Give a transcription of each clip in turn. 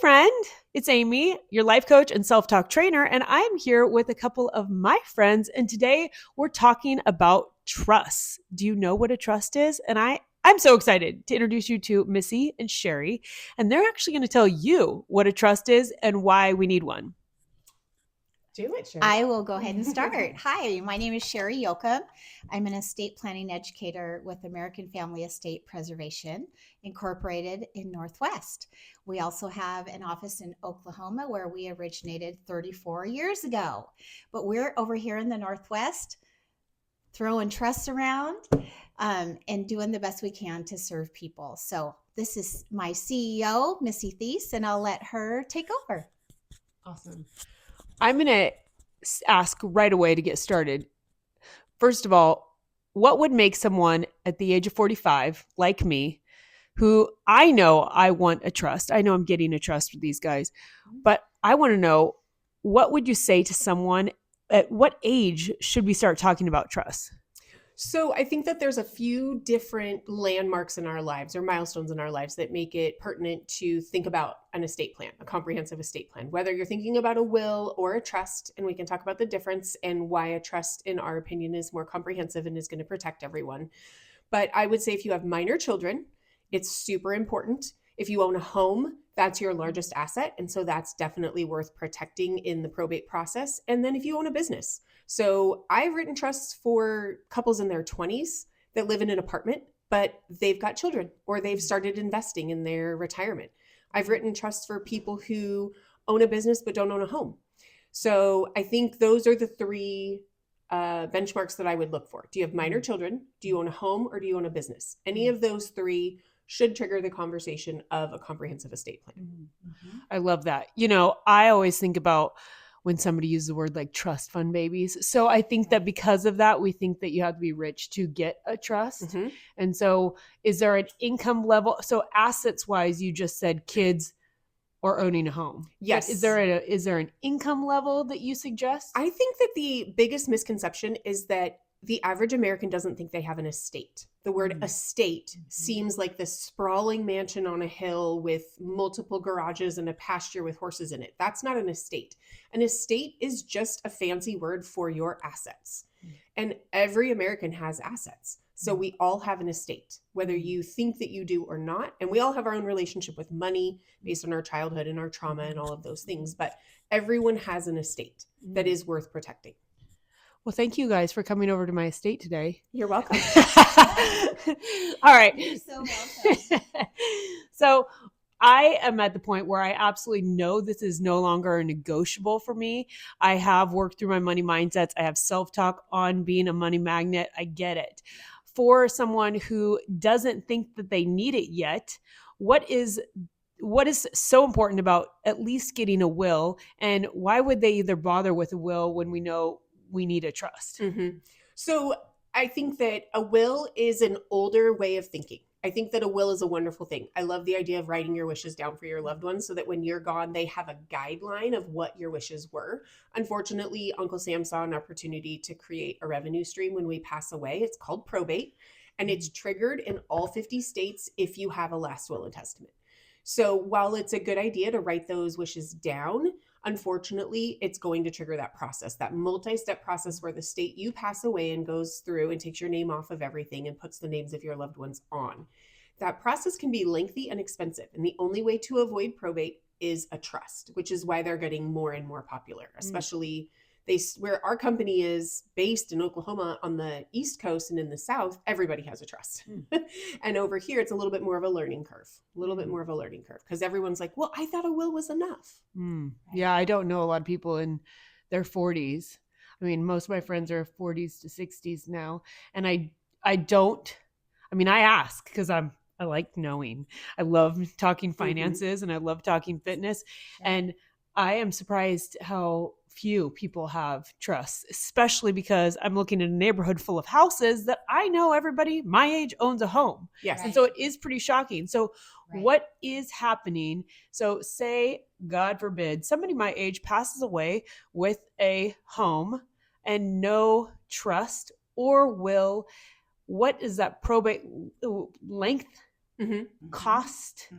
friend. It's Amy, your life coach and self-talk trainer, and I'm here with a couple of my friends. And today we're talking about trust. Do you know what a trust is? And I'm so excited to introduce you to Missy and Sherry, and they're actually going to tell you what a trust is and why we need one. Do it, Sherry. I will go ahead and start. Hi, my name is Sherry Yoakum. I'm an estate planning educator with American Family Estate Preservation Incorporated in Northwest. We also have an office in Oklahoma where we originated 34 years ago. But we're over here in the Northwest throwing trusts around and doing the best we can to serve people. So this is my CEO, Missy Thies, and I'll let her take over. Awesome. I'm going to ask right away to get started. First of all, what would make someone at the age of 45, like me, who I know I want a trust, I know I'm getting a trust with these guys, but I want to know, what would you say to someone, at what age should we start talking about trust? So I think that there's a few different landmarks in our lives or milestones in our lives that make it pertinent to think about an estate plan, a comprehensive estate plan, whether you're thinking about a will or a trust. And we can talk about the difference and why a trust, in our opinion, is more comprehensive and is going to protect everyone. But I would say if you have minor children, it's super important. If you own a home, that's your largest asset. And so that's definitely worth protecting in the probate process. And then if you own a business. So I've written trusts for couples in their 20s that live in an apartment, but they've got children or they've started investing in their retirement. I've written trusts for people who own a business but don't own a home. So I think those are the three benchmarks that I would look for. Do you have minor children? Do you own a home, or do you own a business? Any of those three should trigger the conversation of a comprehensive estate plan. Mm-hmm. I love that. You know, I always think about when somebody uses the word like trust fund babies. So I think that because of that, we think that you have to be rich to get a trust. Mm-hmm. And so is there an income level? So assets wise, you just said kids or owning a home. Yes. But is there an income level that you suggest? I think that the biggest misconception is that the average American doesn't think they have an estate. The word estate seems like this sprawling mansion on a hill with multiple garages and a pasture with horses in it. That's not an estate. An estate is just a fancy word for your assets. And every American has assets. So we all have an estate, whether you think that you do or not. And we all have our own relationship with money based on our childhood and our trauma and all of those things. But everyone has an estate that is worth protecting. Well, thank you guys for coming over to my estate today. You're welcome. All right. You're so welcome. So I am at the point where I absolutely know this is no longer a negotiable for me. I have worked through my money mindsets. I have self-talk on being a money magnet. I get it. For someone who doesn't think that they need it yet, what is so important about at least getting a will, and why would they either bother with a will when we know we need a trust? Mm-hmm. So I think that a will is an older way of thinking. I think that a will is a wonderful thing. I love the idea of writing your wishes down for your loved ones so that when you're gone, they have a guideline of what your wishes were. Unfortunately, Uncle Sam saw an opportunity to create a revenue stream when we pass away. It's called probate, and it's triggered in all 50 states if you have a last will and testament. So while it's a good idea to write those wishes down, unfortunately, it's going to trigger that process, that multi-step process where the state you pass away and goes through and takes your name off of everything and puts the names of your loved ones on. That process can be lengthy and expensive. And the only way to avoid probate is a trust, which is why they're getting more and more popular, especially where our company is based in Oklahoma on the East Coast and in the South, everybody has a trust. And over here, it's a little bit more of a learning curve, because everyone's like, well, I thought a will was enough. Yeah, I don't know a lot of people in their 40s. I mean, most of my friends are 40s to 60s now. And I ask because I like knowing. I love talking finances and I love talking fitness. And I am surprised how few people have trust, especially because I'm looking at a neighborhood full of houses that I know everybody my age owns a home. Yes. And so it is pretty shocking. So what is happening? So say, God forbid, somebody my age passes away with a home and no trust or will. What is that probate length, cost,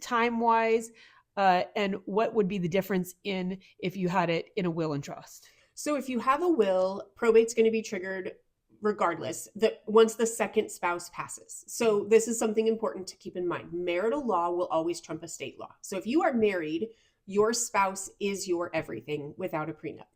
time-wise? And what would be the difference in if you had it in a will and trust? So if you have a will, probate's going to be triggered regardless, that once the second spouse passes. So this is something important to keep in mind. Marital law will always trump estate law. So if you are married, your spouse is your everything without a prenup.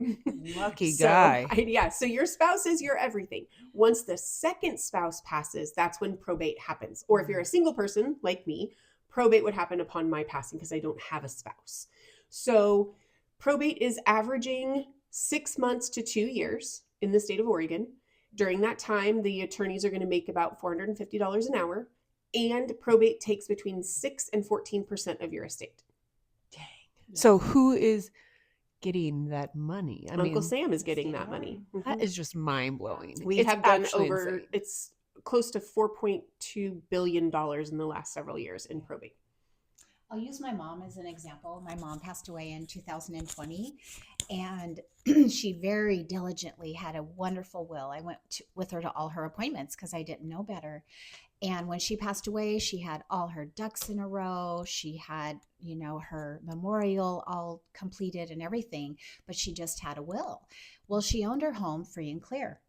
Lucky guy. So your spouse is your everything. Once the second spouse passes, that's when probate happens. Or if you're a single person like me, probate would happen upon my passing because I don't have a spouse. So probate is averaging 6 months to 2 years in the state of Oregon. During that time, the attorneys are going to make about $450 an hour, and probate takes between 6 and 14% of your estate. Dang. So who is getting that money? Uncle Sam is getting that money. That is just mind blowing. We have done it's close to $4.2 billion in the last several years in probate. I'll use my mom as an example. My mom passed away in 2020, and she very diligently had a wonderful will. I went with her to all her appointments because I didn't know better. And when she passed away, she had all her ducks in a row. She had, her memorial all completed and everything, but she just had a will. Well, she owned her home free and clear.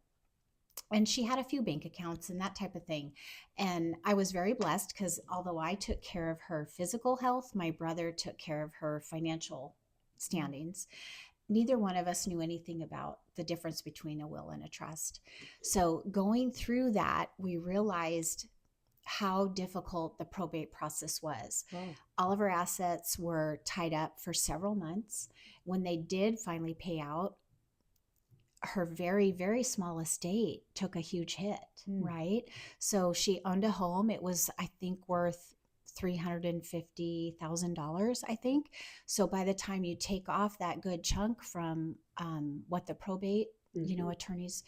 And she had a few bank accounts and that type of thing. And I was very blessed because although I took care of her physical health, my brother took care of her financial standings. Neither one of us knew anything about the difference between a will and a trust. So going through that, we realized how difficult the probate process was. Oh. All of her assets were tied up for several months. When they did finally pay out, her very, very small estate took a huge hit, right? So she owned a home. It was, I think, worth $350,000, I think. So by the time you take off that good chunk from what the probate, attorneys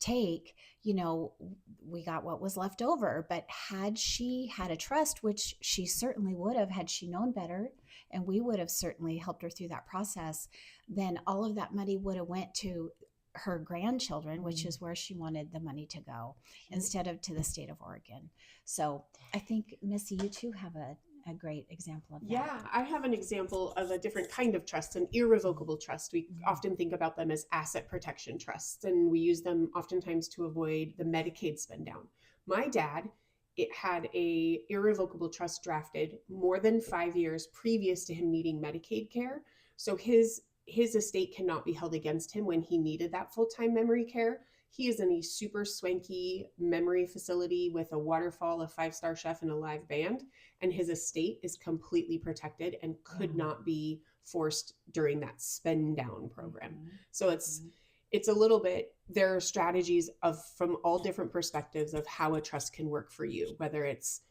take, we got what was left over. But had she had a trust, which she certainly would have had she known better, and we would have certainly helped her through that process, then all of that money would have went to her grandchildren, which is where she wanted the money to go, instead of to the state of Oregon. So I think, Missy, you too have a great example of that. Yeah, I have an example of a different kind of trust, an irrevocable trust. We often think about them as asset protection trusts, and we use them oftentimes to avoid the Medicaid spend down. My dad, it had a irrevocable trust drafted more than 5 years previous to him needing Medicaid care. So his estate cannot be held against him when he needed that full-time memory care. He is in a super swanky memory facility with a waterfall, a 5-star chef, and a live band. And his estate is completely protected and could not be forced during that spend down program. So it's a little bit, there are strategies from all different perspectives of how a trust can work for you, whether it's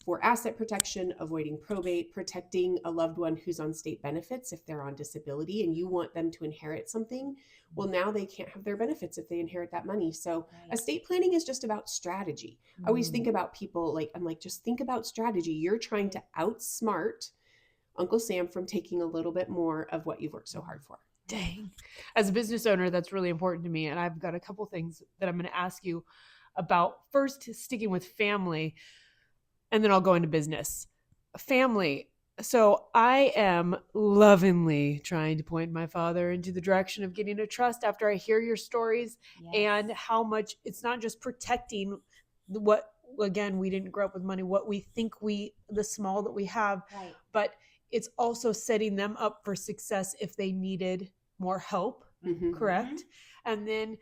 for asset protection, avoiding probate, protecting a loved one who's on state benefits if they're on disability and you want them to inherit something. Well, now they can't have their benefits if they inherit that money. So estate planning is just about strategy. I always think about people just think about strategy. You're trying to outsmart Uncle Sam from taking a little bit more of what you've worked so hard for. Dang. As a business owner, that's really important to me. And I've got a couple things that I'm going to ask you about. First, sticking with family, and then I'll go into business. Family. So I am lovingly trying to point my father into the direction of getting a trust after I hear your stories and how much it's not just protecting what, again, we didn't grow up with money, what we think the small that we have, but it's also setting them up for success if they needed more help, correct? And then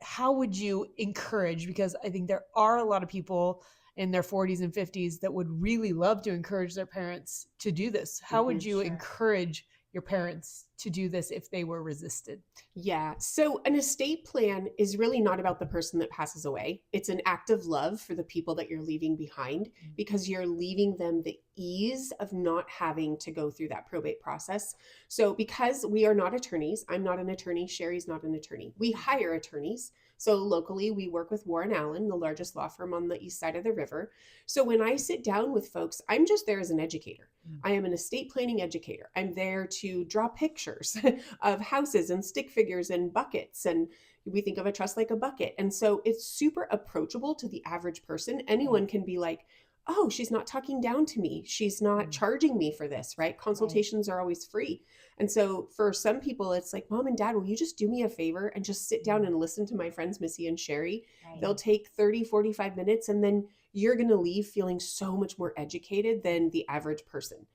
how would you encourage, because I think there are a lot of people in their 40s and 50s that would really love to encourage their parents to do this. How would you encourage your parents to do this if they were resisted? Yeah. So an estate plan is really not about the person that passes away. It's an act of love for the people that you're leaving behind, because you're leaving them the ease of not having to go through that probate process. So because we are not attorneys, I'm not an attorney, Sherry's not an attorney. We hire attorneys. So locally, we work with Warren Allen, the largest law firm on the east side of the river. So when I sit down with folks, I'm just there as an educator. I am an estate planning educator. I'm there to draw pictures of houses and stick figures and buckets. And we think of a trust like a bucket. And so it's super approachable to the average person. Anyone can be like, oh, she's not talking down to me. She's not charging me for this, right? Consultations are always free. And so for some people, it's like, Mom and Dad, will you just do me a favor and just sit down and listen to my friends, Missy and Sherry? Right. They'll take 30, 45 minutes, and then you're going to leave feeling so much more educated than the average person.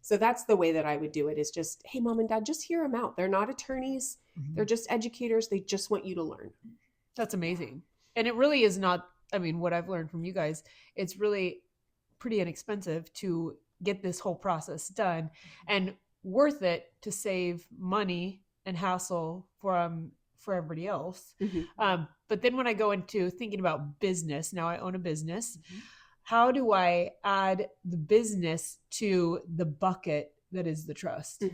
So that's the way that I would do it, is just, hey, Mom and Dad, just hear them out. They're not attorneys. They're just educators. They just want you to learn. That's amazing. And it really is not, I mean, what I've learned from you guys, it's really pretty inexpensive to get this whole process done, and worth it to save money and hassle for everybody else. But then when I go into thinking about business, now I own a business, how do I add the business to the bucket that is the trust?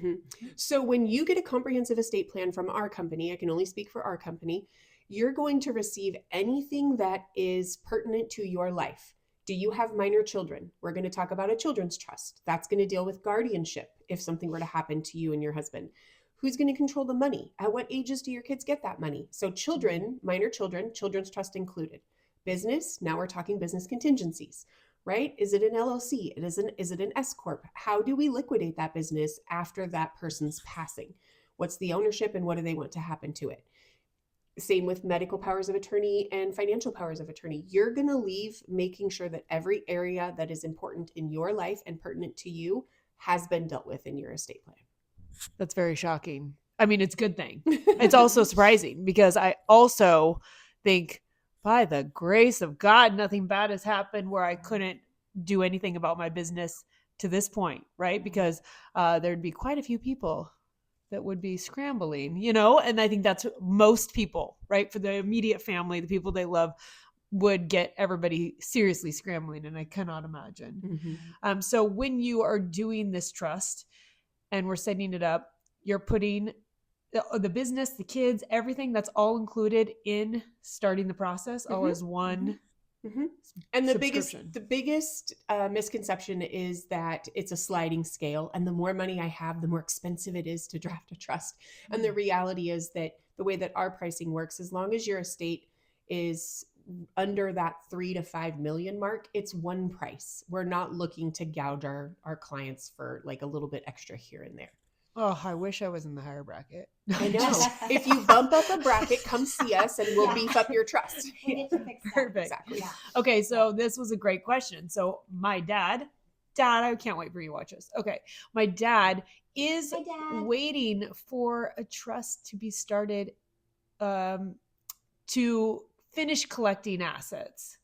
So when you get a comprehensive estate plan from our company, I can only speak for our company, you're going to receive anything that is pertinent to your life. Do you have minor children? We're going to talk about a children's trust. That's going to deal with guardianship if something were to happen to you and your husband. Who's going to control the money? At what ages do your kids get that money? So children, minor children, children's trust included. Business, now we're talking business contingencies, right? Is it an LLC? Is it an S Corp? How do we liquidate that business after that person's passing? What's the ownership and what do they want to happen to it? Same with medical powers of attorney and financial powers of attorney. You're going to leave making sure that every area that is important in your life and pertinent to you has been dealt with in your estate plan. That's very shocking. I mean, it's a good thing. It's also surprising because I also think, by the grace of God, nothing bad has happened where I couldn't do anything about my business to this point, right? Because there'd be quite a few people that would be scrambling, you know? And I think that's most people, right? For the immediate family, the people they love, would get everybody seriously scrambling. And I cannot imagine. So when you are doing this trust and we're setting it up, you're putting the business, the kids, everything, that's all included in starting the process, all as one. And the biggest misconception is that it's a sliding scale, and the more money I have, the more expensive it is to draft a trust. And the reality is that the way that our pricing works, as long as your estate is under that 3 to 5 million mark, it's one price. We're not looking to gouge our clients for like a little bit extra here and there. Oh, I wish I was in the higher bracket. I know. If you bump up a bracket, come see us and we'll beef up your trust. We'll get you fixed up. Perfect. Exactly. Yeah. Okay, so this was a great question. So my dad, I can't wait for you to watch this. Okay, my dad is Hi, Dad. waiting for a trust to be started to finish collecting assets.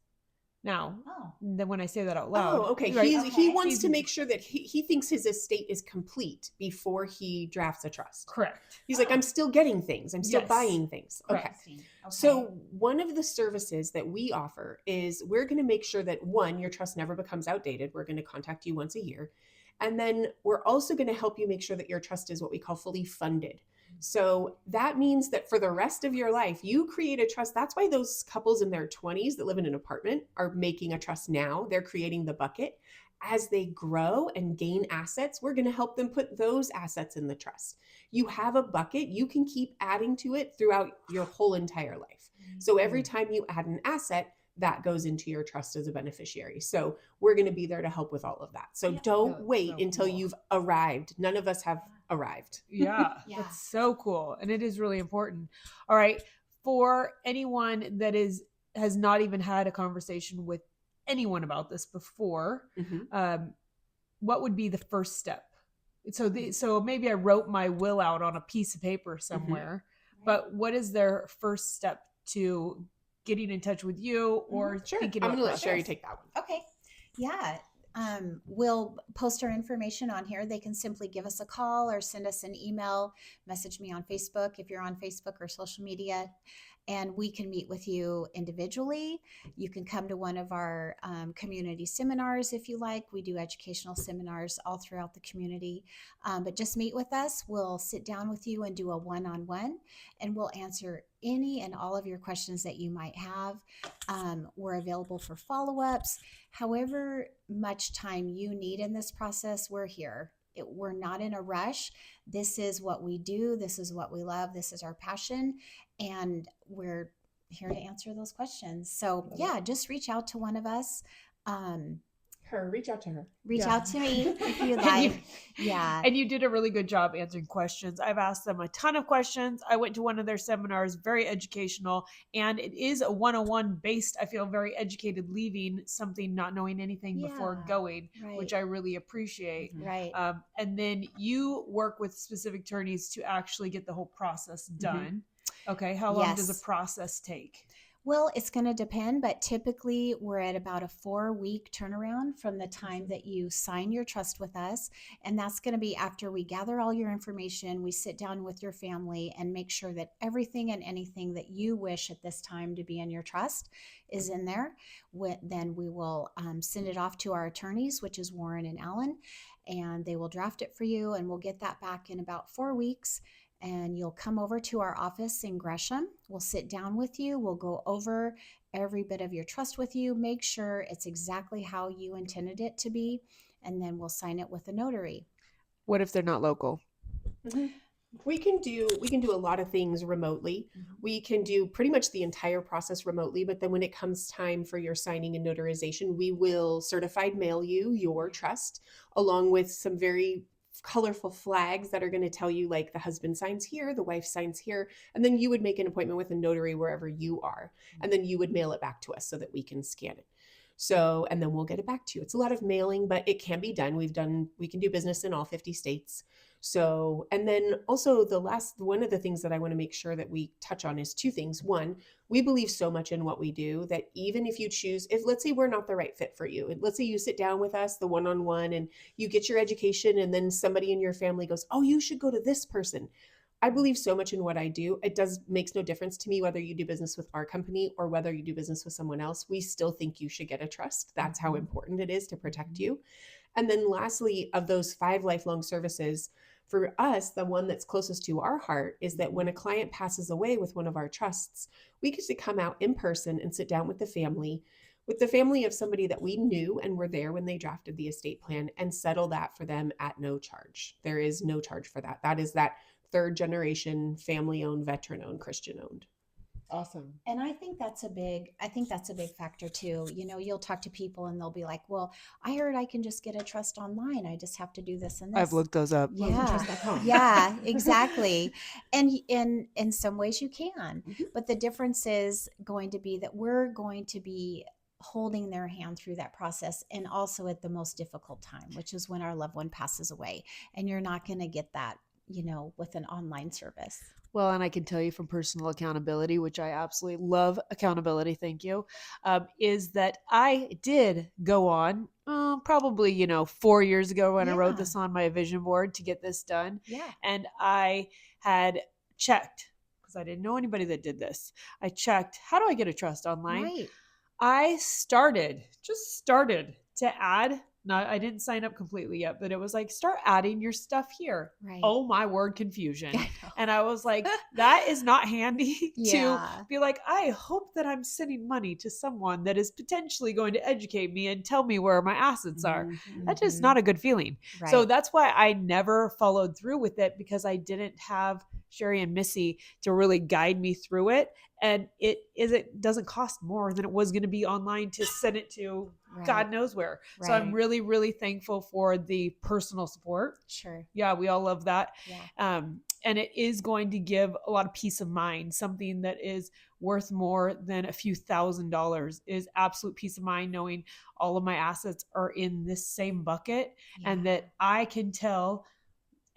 Now, then when I say that out loud. Oh, okay. Right? He wants to make sure that he thinks his estate is complete before he drafts a trust. Correct. He's like, I'm still getting things. I'm still Yes. buying things. Correct. Okay. So one of the services that we offer is we're going to make sure that, one, your trust never becomes outdated. We're going to contact you once a year. And then we're also going to help you make sure that your trust is what we call fully funded. So that means that for the rest of your life, you create a trust. That's why those couples in their 20s that live in an apartment are making a trust now. They're creating the bucket. As they grow and gain assets, we're going to help them put those assets in the trust. You have a bucket, you can keep adding to it throughout your whole entire life. So every time you add an asset, that goes into your trust as a beneficiary. So we're going to be there to help with all of that. So don't wait until you've arrived. None of us have arrived. Yeah, that's so cool. And it is really important. All right. For anyone that has not even had a conversation with anyone about this before, what would be the first step? So maybe I wrote my will out on a piece of paper somewhere, but what is their first step to getting in touch with you or thinking about I'm going to let Sherry take that one. Okay. Yeah. We'll post our information on here. They can simply give us a call or send us an email, message me on Facebook if you're on Facebook or social media, and we can meet with you individually. You can come to one of our community seminars if you like. We do educational seminars all throughout the community, but just meet with us. We'll sit down with you and do a one-on-one, and we'll answer any and all of your questions that you might have. We're available for follow-ups. However much time you need in this process, we're here. We're not in a rush. This is what we do. This is what we love. This is our passion. And we're here to answer those questions. So yeah, just reach out to one of us. Reach out to her. Reach Yeah. out to me if you And like. Yeah. And you did a really good job answering questions. I've asked them a ton of questions. I went to one of their seminars, very educational, and it is a 101 based. I feel very educated leaving something, not knowing anything before Yeah. going, Right. which I really appreciate. Mhm. Right. And then you work with specific attorneys to actually get the whole process done. Okay. How long does Yes. a process take? Well, it's going to depend, but typically we're at about a 4-week turnaround from the time that you sign your trust with us. And that's going to be after we gather all your information, we sit down with your family and make sure that everything and anything that you wish at this time to be in your trust is in there. Then we will send it off to our attorneys, which is Warren and Allen, and they will draft it for you. And we'll get that back in about 4 weeks. And you'll come over to our office in Gresham. We'll sit down with you. We'll go over every bit of your trust with you, make sure it's exactly how you intended it to be, and then we'll sign it with a notary. What if they're not local? We can do a lot of things remotely. We can do pretty much the entire process remotely, but then when it comes time for your signing and notarization, we will certified mail you your trust along with some very colorful flags that are going to tell you like the husband signs here, the wife signs here, and then you would make an appointment with a notary wherever you are, and then you would mail it back to us so that we can scan it. So, and then we'll get it back to you. It's a lot of mailing, but it can be done. We can do business in all 50 states. So, and then also one of the things that I want to make sure that we touch on is 2 things. One, we believe so much in what we do that even if you choose, if let's say we're not the right fit for you, and let's say you sit down with us, the one-on-one, and you get your education, and then somebody in your family goes, oh, you should go to this person. I believe so much in what I do. It makes no difference to me whether you do business with our company or whether you do business with someone else. We still think you should get a trust. That's how important it is to protect you. And then lastly, of those 5 lifelong services, for us, the one that's closest to our heart is that when a client passes away with one of our trusts, we get to come out in person and sit down with the family of somebody that we knew and were there when they drafted the estate plan and settle that for them at no charge. There is no charge for that. That is that 3rd generation, family owned, veteran owned, Christian owned. Awesome. And I think that's a big factor too. You know, you'll talk to people and they'll be like, well, I heard I can just get a trust online. I just have to do this and this. I've looked those up. Yeah. Yeah, exactly. And in some ways you can, but the difference is going to be that we're going to be holding their hand through that process, and also at the most difficult time, which is when our loved one passes away. And you're not going to get that, you know, with an online service. Well, and I can tell you from personal accountability, which I absolutely love accountability, thank you, is that I did go on probably, 4 years ago when I wrote this on my vision board to get this done. Yeah. And I had checked, because I didn't know anybody that did this. I checked, how do I get a trust online? Right. I just started to add. No, I didn't sign up completely yet, but it was like, start adding your stuff here. Right. Oh my word, confusion. And I was like, that is not handy to be like, I hope that I'm sending money to someone that is potentially going to educate me and tell me where my assets are. That's just not a good feeling. Right. So that's why I never followed through with it, because I didn't have Sherry and Missy to really guide me through it. And it doesn't cost more than it was going to be online to send it to God knows where. Right. So I'm really, really thankful for the personal support. Sure. Yeah, we all love that. Yeah. And it is going to give a lot of peace of mind. Something that is worth more than a few $1,000s is absolute peace of mind, knowing all of my assets are in this same bucket, and that I can tell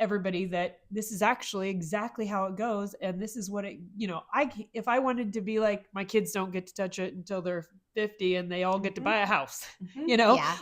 everybody that this is actually exactly how it goes. And this is what it, if I wanted to be like, my kids don't get to touch it until they're 50 and they all get to buy a house,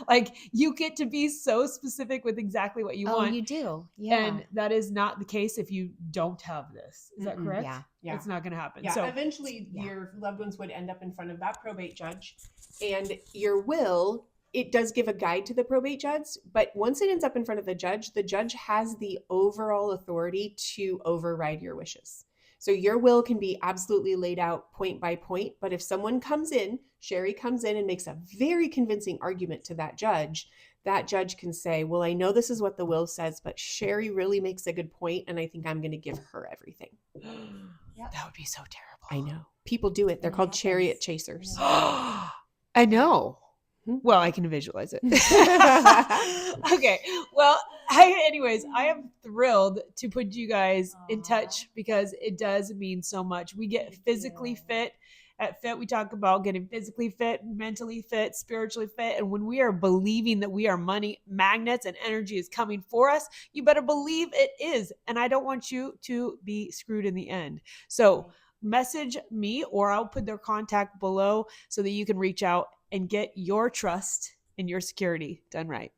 like you get to be so specific with exactly what you want. You do. Yeah. And that is not the case if you don't have this. Is that correct? Yeah. It's not going to happen. Yeah. So eventually your loved ones would end up in front of that probate judge, and your will, it does give a guide to the probate judge, but once it ends up in front of the judge has the overall authority to override your wishes. So your will can be absolutely laid out point by point, but if someone comes in, Sherry comes in and makes a very convincing argument to that judge can say, well, I know this is what the will says, but Sherry really makes a good point, and I think I'm going to give her everything. That would be so terrible. I know. People do it. They're called chariot chasers. I know. Well, I can visualize it. Okay. Well, anyways, I am thrilled to put you guys in touch because it does mean so much. We get physically fit. At Fit, we talk about getting physically fit, mentally fit, spiritually fit. And when we are believing that we are money magnets and energy is coming for us, you better believe it is. And I don't want you to be screwed in the end. So message me, or I'll put their contact below so that you can reach out and get your trust and your security done right.